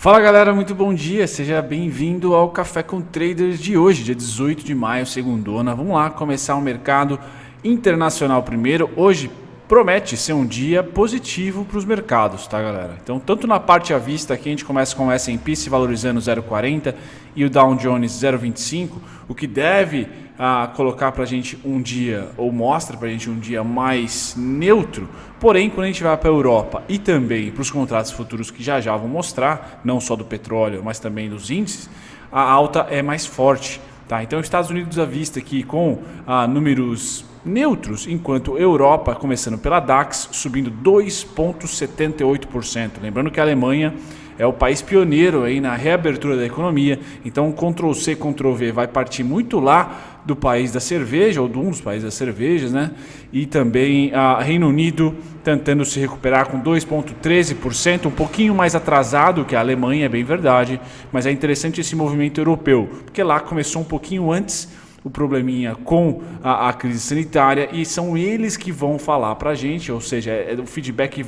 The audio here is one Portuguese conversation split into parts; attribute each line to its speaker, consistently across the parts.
Speaker 1: Fala galera, muito bom dia, seja bem-vindo ao Café com Traders de hoje, dia 18 de maio, segundona. Vamos lá começar o mercado internacional primeiro. Hoje promete ser um dia positivo para os mercados, tá galera? Então tanto na parte à vista aqui a gente começa com o S&P se valorizando 0,40 e o Dow Jones 0,25, o que deve colocar para a gente um dia, ou mostra para a gente um dia mais neutro. Porém, quando a gente vai para a Europa e também para os contratos futuros que já vou mostrar, não só do petróleo, mas também dos índices, a alta é mais forte. Tá? Então, Estados Unidos à vista aqui com números neutros, enquanto Europa, começando pela DAX, subindo 2,78%. Lembrando que a Alemanha é o país pioneiro aí na reabertura da economia, então Ctrl+C, Ctrl+V vai partir muito lá do país da cerveja, ou de um dos países das cervejas, né? E também Reino Unido tentando se recuperar com 2,13%, um pouquinho mais atrasado que a Alemanha, é bem verdade, mas é interessante esse movimento europeu, porque lá começou um pouquinho antes o probleminha com a crise sanitária e são eles que vão falar para a gente, ou seja, o feedback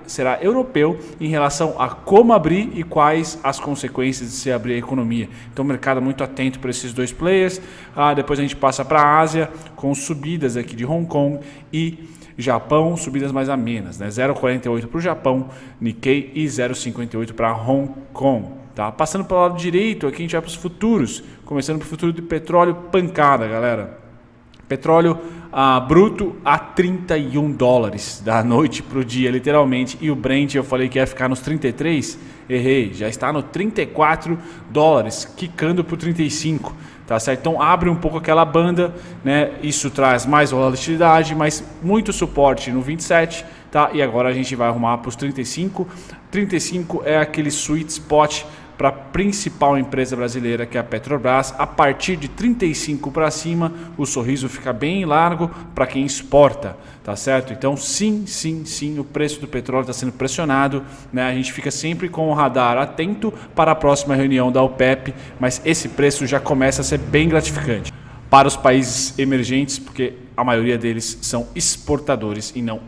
Speaker 1: será europeu em relação a como abrir e quais as consequências de se abrir a economia. Então o mercado é muito atento para esses dois players. Depois a gente passa para a Ásia com subidas aqui de Hong Kong e Japão, subidas mais amenas, né? 0,48 para o Japão, Nikkei, e 0,58 para Hong Kong. Tá? Passando para o lado direito, aqui a gente vai para os futuros, começando para o futuro de petróleo, pancada, galera. Petróleo bruto a 31 dólares da noite para o dia, literalmente. E o Brent, eu falei que ia ficar nos 33, errei, já está no 34 dólares, quicando para o 35. Tá certo? Então abre um pouco aquela banda, né? Isso traz mais volatilidade, mas muito suporte no 27, tá? E agora a gente vai arrumar para os 35. 35 é aquele sweet spot para a principal empresa brasileira, que é a Petrobras. A partir de 35 para cima, o sorriso fica bem largo para quem exporta, tá certo? Então sim, o preço do petróleo está sendo pressionado, né? A gente fica sempre com o radar atento para a próxima reunião da OPEP, mas esse preço já começa a ser bem gratificante para os países emergentes, porque a maioria deles são exportadores e não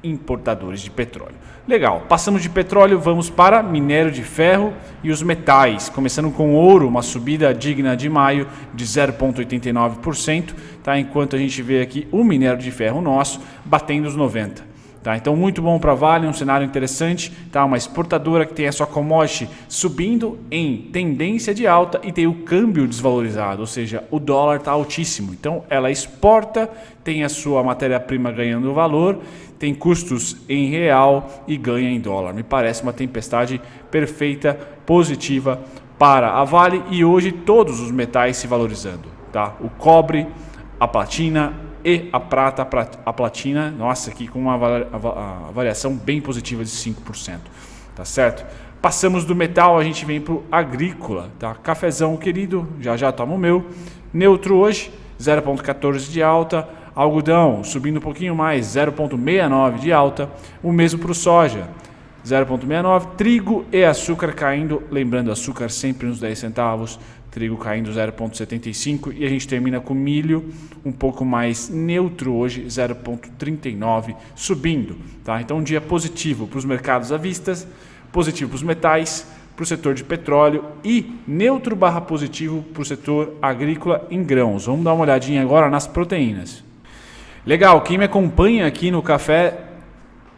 Speaker 1: importadores de petróleo. Legal, passamos de petróleo, vamos para minério de ferro e os metais, começando com ouro, uma subida digna de maio de 0,89%, tá? Enquanto a gente vê aqui o minério de ferro nosso batendo os 90. Tá, então muito bom para a Vale, um cenário interessante, tá? Uma exportadora que tem a sua commodity subindo em tendência de alta e tem o câmbio desvalorizado, ou seja, o dólar está altíssimo. Então ela exporta, tem a sua matéria-prima ganhando valor, tem custos em real e ganha em dólar. Me parece uma tempestade perfeita, positiva para a Vale e hoje todos os metais se valorizando. Tá? O cobre, a platina e a prata, a platina, nossa, aqui com uma variação bem positiva de 5%, tá certo? Passamos do metal, a gente vem para o agrícola, tá? Cafezão querido, já toma o meu, neutro hoje, 0,14 de alta, algodão subindo um pouquinho mais, 0,69 de alta, o mesmo para o soja, 0,69, trigo e açúcar caindo, lembrando, açúcar sempre uns 10 centavos, trigo caindo 0,75 e a gente termina com milho um pouco mais neutro hoje, 0,39 subindo. Tá? Então um dia positivo para os mercados à vista, positivo para os metais, para o setor de petróleo e neutro barra positivo para o setor agrícola em grãos. Vamos dar uma olhadinha agora nas proteínas. Legal, quem me acompanha aqui no café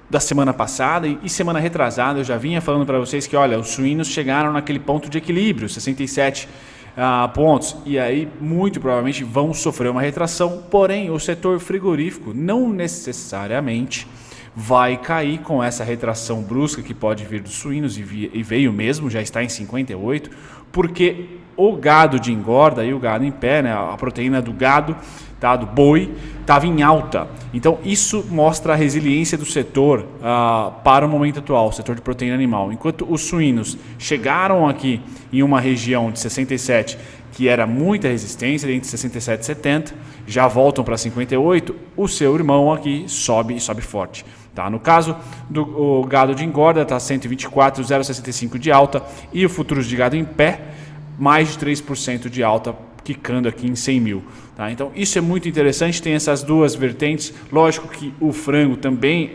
Speaker 1: da semana passada e semana retrasada, eu já vinha falando para vocês que, olha, os suínos chegaram naquele ponto de equilíbrio, 67 pontos, e aí muito provavelmente vão sofrer uma retração, porém o setor frigorífico não necessariamente vai cair com essa retração brusca que pode vir dos suínos e veio mesmo, já está em 58, porque o gado de engorda e o gado em pé, né, a proteína do gado, tá, do boi, estava em alta. Então isso mostra a resiliência do setor para o momento atual, o setor de proteína animal. Enquanto os suínos chegaram aqui em uma região de 67, que era muita resistência, entre 67 e 70, já voltam para 58, o seu irmão aqui sobe e sobe forte. Tá? No caso do gado de engorda, está 124,065 de alta, e o futuros de gado em pé, mais de 3% de alta quicando aqui em 100 mil. Tá? Então isso é muito interessante, tem essas duas vertentes. Lógico que o frango também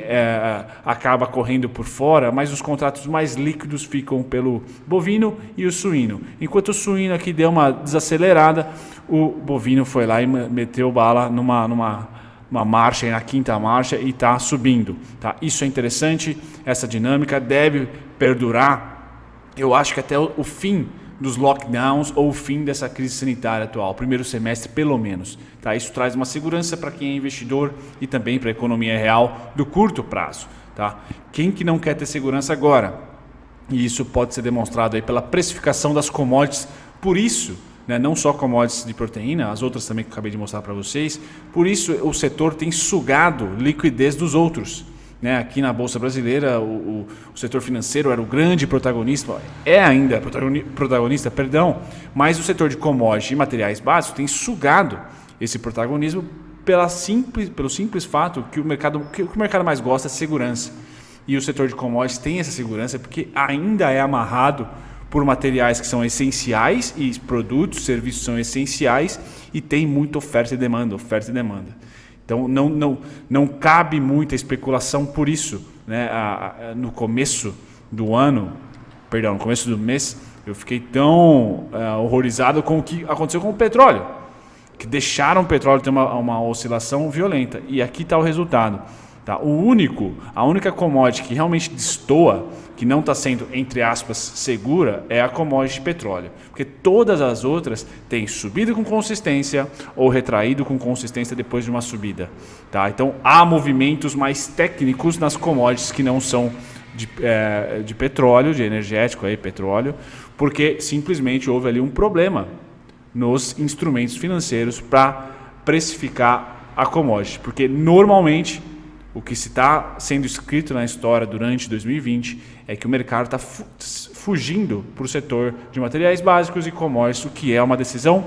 Speaker 1: acaba correndo por fora, mas os contratos mais líquidos ficam pelo bovino e o suíno. Enquanto o suíno aqui deu uma desacelerada, o bovino foi lá e meteu bala numa marcha, na quinta marcha, e está subindo. Tá? Isso é interessante, essa dinâmica deve perdurar, eu acho que até o fim dos lockdowns ou o fim dessa crise sanitária atual, primeiro semestre pelo menos. Tá? Isso traz uma segurança para quem é investidor e também para a economia real do curto prazo. Tá? Quem que não quer ter segurança agora? E isso pode ser demonstrado aí pela precificação das commodities. Por isso, né, não só commodities de proteína, as outras também que eu acabei de mostrar para vocês, por isso o setor tem sugado liquidez dos outros. Né, aqui na Bolsa Brasileira, o setor financeiro era o grande protagonista, é ainda protagonista, mas o setor de commodities e materiais básicos tem sugado esse protagonismo pelo simples fato que o mercado mais gosta é segurança. E o setor de commodities tem essa segurança porque ainda é amarrado por materiais que são essenciais e produtos, serviços são essenciais e tem muita oferta e demanda. Então não cabe muita especulação por isso. Né? No começo do mês, eu fiquei tão horrorizado com o que aconteceu com o petróleo, que deixaram o petróleo ter uma oscilação violenta. E aqui está o resultado. Tá? A única commodity que realmente destoa, que não está sendo, entre aspas, segura, é a commodity de petróleo. Porque todas as outras têm subido com consistência ou retraído com consistência depois de uma subida. Tá? Então há movimentos mais técnicos nas commodities que não são de petróleo, de energético, petróleo, porque simplesmente houve ali um problema nos instrumentos financeiros para precificar a commodity. Porque normalmente o que se está sendo escrito na história durante 2020 é que o mercado está fugindo para o setor de materiais básicos e commodities, o que é uma decisão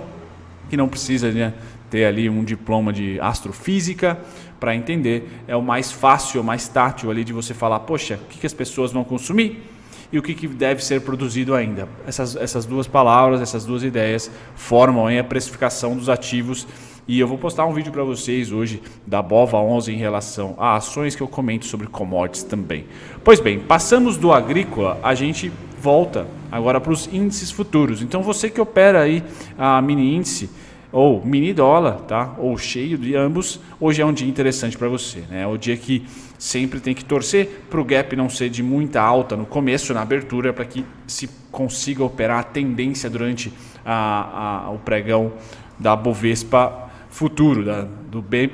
Speaker 1: que não precisa, né, ter ali um diploma de astrofísica para entender. É o mais fácil, o mais tátil ali de você falar, poxa, o que as pessoas vão consumir e o que deve ser produzido ainda. Essas duas palavras, essas duas ideias formam aí a precificação dos ativos. E eu vou postar um vídeo para vocês hoje da BOVA11 em relação a ações que eu comento sobre commodities também. Pois bem, passamos do agrícola, a gente volta agora para os índices futuros. Então você que opera aí a mini índice ou mini dólar, tá? Ou cheio de ambos, hoje é um dia interessante para você. Né? É o dia que sempre tem que torcer para o gap não ser de muita alta no começo, na abertura, para que se consiga operar a tendência durante o pregão da Bovespa futuro,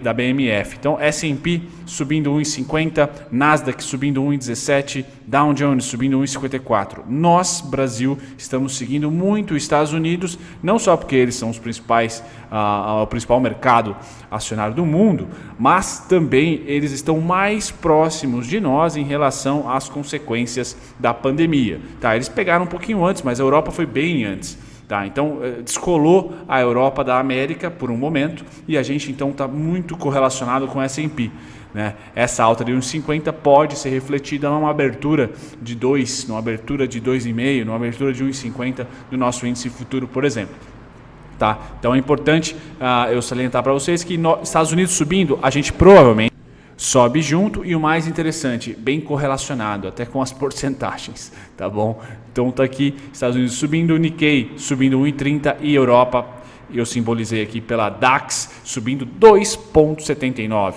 Speaker 1: da BMF. Então, S&P subindo 1,50, Nasdaq subindo 1,17, Dow Jones subindo 1,54. Nós, Brasil, estamos seguindo muito os Estados Unidos, não só porque eles são o principal mercado acionário do mundo, mas também eles estão mais próximos de nós em relação às consequências da pandemia. Tá, eles pegaram um pouquinho antes, mas a Europa foi bem antes. Tá, então descolou a Europa da América por um momento e a gente então está muito correlacionado com a S&P. Né? Essa alta de 1,50 pode ser refletida numa abertura de 2, numa abertura de 2,5, numa abertura de 1,50 do nosso índice futuro, por exemplo. Tá? Então é importante eu salientar para vocês que nos Estados Unidos subindo, a gente provavelmente sobe junto e o mais interessante, bem correlacionado, até com as porcentagens, tá bom? Então tá aqui, Estados Unidos subindo, Nikkei subindo 1,30 e Europa, eu simbolizei aqui pela DAX, subindo 2,79.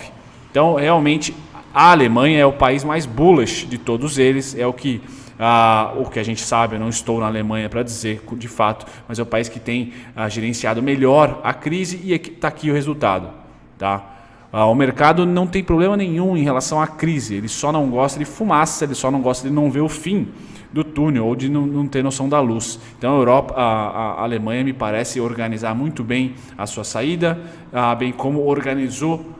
Speaker 1: Então realmente a Alemanha é o país mais bullish de todos eles, é o que a gente sabe, eu não estou na Alemanha para dizer de fato, mas é o país que tem gerenciado melhor a crise e está aqui o resultado, tá? O mercado não tem problema nenhum em relação à crise, ele só não gosta de fumaça, ele só não gosta de não ver o fim do túnel ou de não ter noção da luz. Então a Alemanha me parece organizar muito bem a sua saída, bem como organizou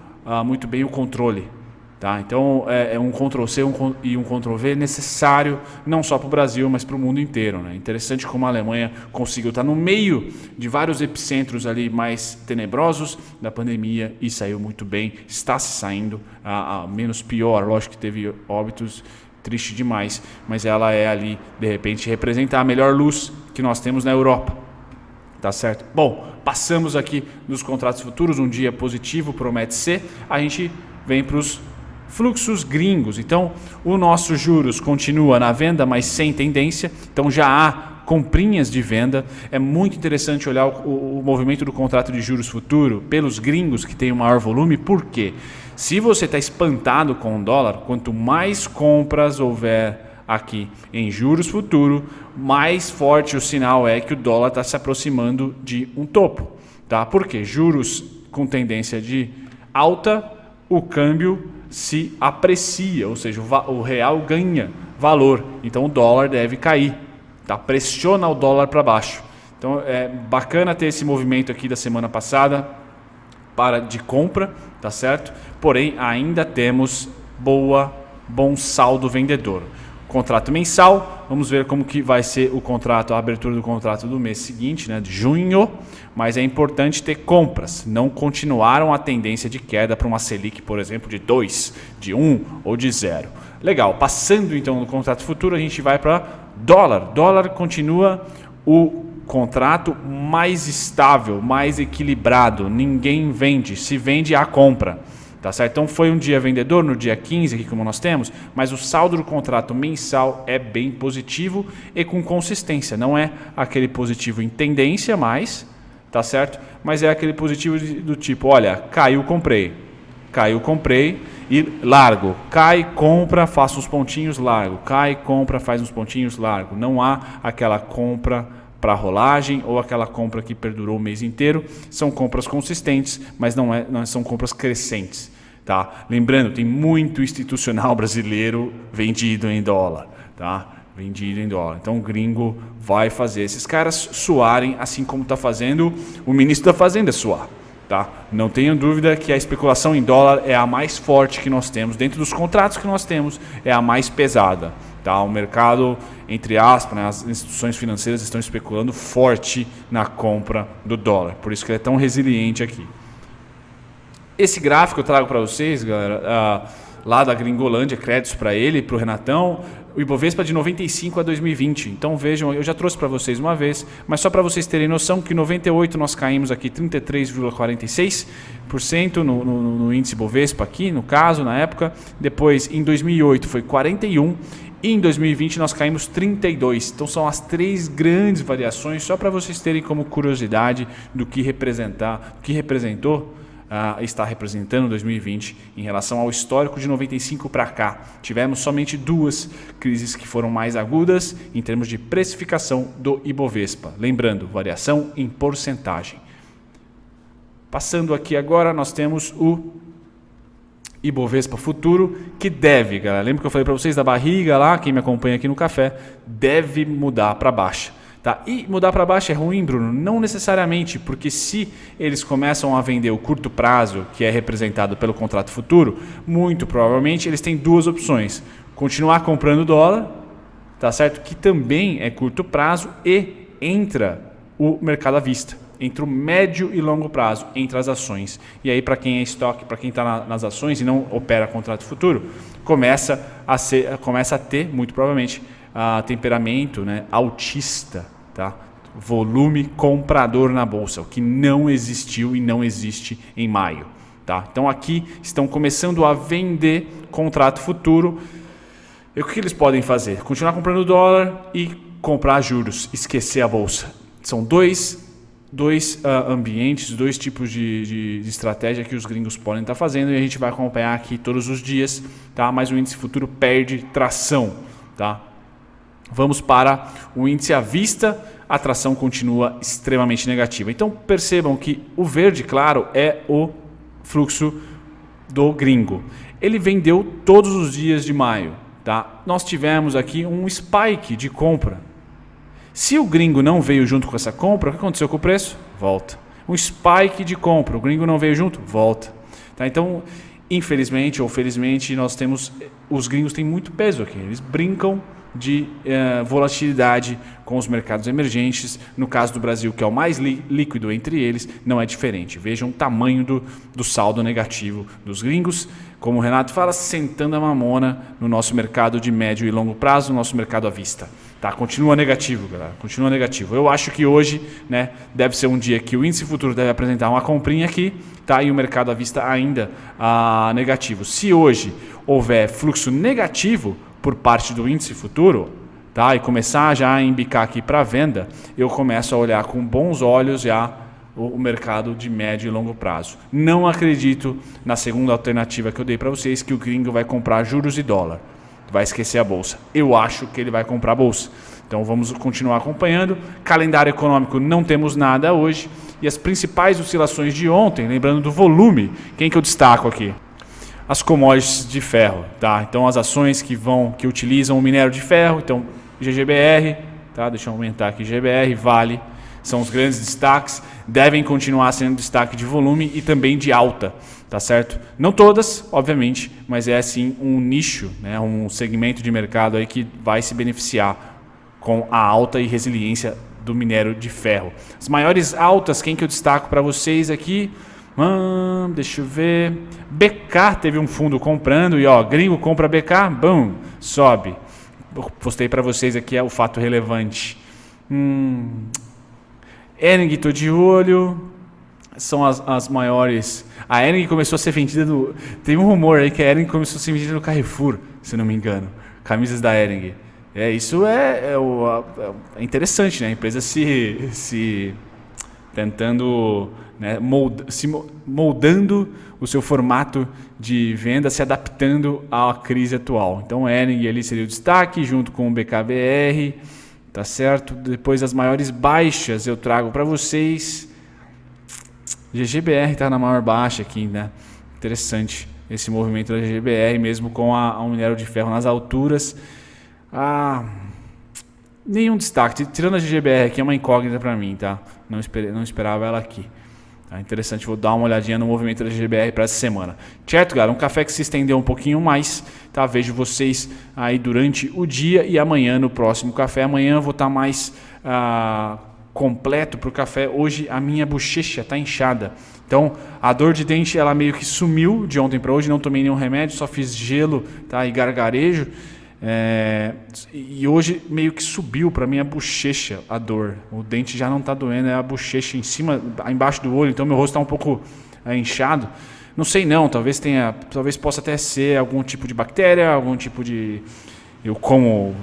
Speaker 1: muito bem o controle. Tá? Então é um Ctrl+C e um Ctrl+V necessário não só para o Brasil, mas para o mundo inteiro. Né? Interessante como a Alemanha conseguiu estar no meio de vários epicentros ali mais tenebrosos da pandemia e saiu muito bem, está se saindo menos pior, lógico que teve óbitos, triste demais, mas ela é ali, de repente, representa a melhor luz que nós temos na Europa. Tá certo? Bom, passamos aqui nos contratos futuros, um dia positivo promete ser, a gente vem para os fluxos gringos. Então, o nosso juros continua na venda, mas sem tendência, então já há comprinhas de venda. É muito interessante olhar o movimento do contrato de juros futuro pelos gringos que tem o maior volume, por quê? Se você está espantado com o dólar, quanto mais compras houver aqui em juros futuro, mais forte o sinal é que o dólar está se aproximando de um topo. Tá? Porque juros com tendência de alta, o câmbio se aprecia, ou seja, o real ganha valor. Então o dólar deve cair. Tá? Pressiona o dólar para baixo. Então é bacana ter esse movimento aqui da semana passada de compra, tá certo? Porém, ainda temos bom saldo vendedor. Contrato mensal, vamos ver como que vai ser o contrato, a abertura do contrato do mês seguinte, né, de junho, mas é importante ter compras, não continuaram a tendência de queda para uma Selic, por exemplo, de 2, de 1 ou de 0. Legal, passando então no contrato futuro, a gente vai para dólar. Dólar continua o contrato mais estável, mais equilibrado, ninguém vende, se vende a compra. Tá certo? Então foi um dia vendedor no dia 15 aqui como nós temos, mas o saldo do contrato mensal é bem positivo e com consistência, não é aquele positivo em tendência mais, tá certo? Mas é aquele positivo do tipo, olha, caiu, comprei e largo, cai, compra, faço uns pontinhos, largo, cai, compra, faz uns pontinhos, largo. Não há aquela compra para rolagem ou aquela compra que perdurou o mês inteiro. São compras consistentes, mas não são compras crescentes. Tá? Lembrando, tem muito institucional brasileiro vendido em dólar. Tá? Vendido em dólar. Então o gringo vai fazer esses caras suarem, assim como está fazendo o ministro da Fazenda suar. Tá? Não tenho dúvida que a especulação em dólar é a mais forte que nós temos. Dentro dos contratos que nós temos, é a mais pesada. Tá? O mercado, entre aspas, né, as instituições financeiras estão especulando forte na compra do dólar. Por isso que ele é tão resiliente aqui. Esse gráfico eu trago para vocês, galera, lá da Gringolândia, créditos para ele, para o Renatão, o Ibovespa de 95 a 2020. Então vejam, eu já trouxe para vocês uma vez, mas só para vocês terem noção que em 98 nós caímos aqui 33,46% no índice Ibovespa aqui, no caso, na época. Depois, em 2008 foi 41%. E em 2020 nós caímos 32%. Então são as três grandes variações, só para vocês terem como curiosidade do que representou, está representando 2020 em relação ao histórico de 95 para cá. Tivemos somente duas crises que foram mais agudas em termos de precificação do Ibovespa. Lembrando, variação em porcentagem. Passando aqui agora, nós temos o Ibovespa futuro, que deve, galera, lembra que eu falei para vocês da barriga lá, quem me acompanha aqui no café, deve mudar para baixa. Tá? E mudar para baixo é ruim, Bruno? Não necessariamente, porque se eles começam a vender o curto prazo, que é representado pelo contrato futuro, muito provavelmente eles têm duas opções. Continuar comprando dólar, tá certo? Que também é curto prazo, e entra o mercado à vista. Entre o médio e longo prazo, entre as ações. E aí, para quem é estoque, para quem está nas ações e não opera contrato futuro, começa a ter, muito provavelmente, temperamento, né, altista, tá? Volume comprador na bolsa, o que não existiu e não existe em maio. Tá? Então aqui estão começando a vender contrato futuro. E o que eles podem fazer? Continuar comprando dólar e comprar juros, esquecer a bolsa. São dois ambientes, dois tipos de estratégia que os gringos podem estar fazendo, e a gente vai acompanhar aqui todos os dias, tá? Mas o índice futuro perde tração. Tá? Vamos para o índice à vista, a tração continua extremamente negativa. Então percebam que o verde claro é o fluxo do gringo. Ele vendeu todos os dias de maio. Tá? Nós tivemos aqui um spike de compra. Se o gringo não veio junto com essa compra, o que aconteceu com o preço? Volta. Um spike de compra, o gringo não veio junto? Volta. Tá? Então, infelizmente ou felizmente, os gringos têm muito peso aqui. Eles brincam de volatilidade com os mercados emergentes. No caso do Brasil, que é o mais líquido entre eles, não é diferente. Vejam o tamanho do saldo negativo dos gringos. Como o Renato fala, sentando a mamona no nosso mercado de médio e longo prazo, no nosso mercado à vista. Tá, continua negativo, galera. Continua negativo. Eu acho que hoje, né, deve ser um dia que o índice futuro deve apresentar uma comprinha aqui, tá? E o mercado à vista ainda negativo. Se hoje houver fluxo negativo por parte do índice futuro, tá? E começar já a embicar aqui para venda, eu começo a olhar com bons olhos já o mercado de médio e longo prazo. Não acredito na segunda alternativa que eu dei para vocês, que o gringo vai comprar juros e dólar. Vai esquecer a bolsa. Eu acho que ele vai comprar a bolsa. Então vamos continuar acompanhando. Calendário econômico não temos nada hoje. E as principais oscilações de ontem, lembrando do volume, quem que eu destaco aqui? As commodities de ferro, tá? Então as ações que utilizam o minério de ferro, então GGBR, tá? Deixa eu aumentar aqui, GBR, Vale, são os grandes destaques, devem continuar sendo destaque de volume e também de alta. Tá certo? Não todas, obviamente, mas é assim um nicho, né? Um segmento de mercado aí que vai se beneficiar com a alta e resiliência do minério de ferro. As maiores altas, quem que eu destaco para vocês aqui? Deixa eu ver. BK teve um fundo comprando e ó, gringo compra BK, bum, sobe. Eu postei para vocês aqui o fato relevante. Ering, estou de olho. São as maiores. A Ering começou a ser vendida no... Tem um rumor aí que a Ering começou a ser vendida no Carrefour, se não me engano. Camisas da Ering. Isso é interessante, né? A empresa se tentando, né, moldando o seu formato de venda, se adaptando à crise atual. Então, a Ering ali seria o destaque, junto com o BKBR, tá certo? Depois, as maiores baixas eu trago para vocês. GGBR está na maior baixa aqui, né? Interessante esse movimento da GGBR, mesmo com o minério de ferro nas alturas. Nenhum destaque. Tirando a GGBR aqui, é uma incógnita para mim, tá? Não esperava ela aqui. Tá interessante, vou dar uma olhadinha no movimento da GGBR para essa semana. Certo, galera? Um café que se estendeu um pouquinho mais, tá? Vejo vocês aí durante o dia e amanhã no próximo café. Amanhã eu vou estar mais... completo para o café. Hoje a minha bochecha está inchada, então a dor de dente ela meio que sumiu de ontem para hoje. Não tomei nenhum remédio, só fiz gelo, tá? E gargarejo, e hoje meio que subiu para minha bochecha a dor. O dente já não está doendo, é a bochecha em cima, embaixo do olho, então meu rosto está um pouco inchado. Não sei não, talvez possa até ser algum tipo de bactéria, algum tipo de... Eu como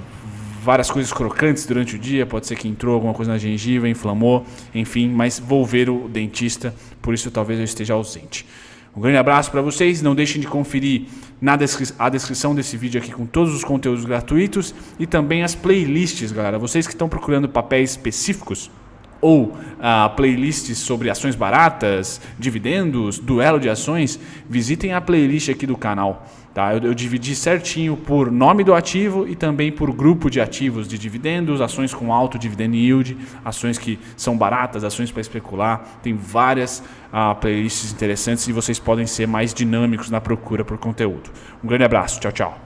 Speaker 1: várias coisas crocantes durante o dia, pode ser que entrou alguma coisa na gengiva, inflamou, enfim, mas vou ver o dentista, por isso talvez eu esteja ausente. Um grande abraço para vocês, não deixem de conferir a descrição desse vídeo aqui com todos os conteúdos gratuitos e também as playlists, galera. Vocês que estão procurando papéis específicos ou playlists sobre ações baratas, dividendos, duelo de ações, visitem a playlist aqui do canal. Tá? Eu dividi certinho por nome do ativo e também por grupo de ativos de dividendos, ações com alto dividend yield, ações que são baratas, ações para especular. Tem várias playlists interessantes e vocês podem ser mais dinâmicos na procura por conteúdo. Um grande abraço, tchau, tchau.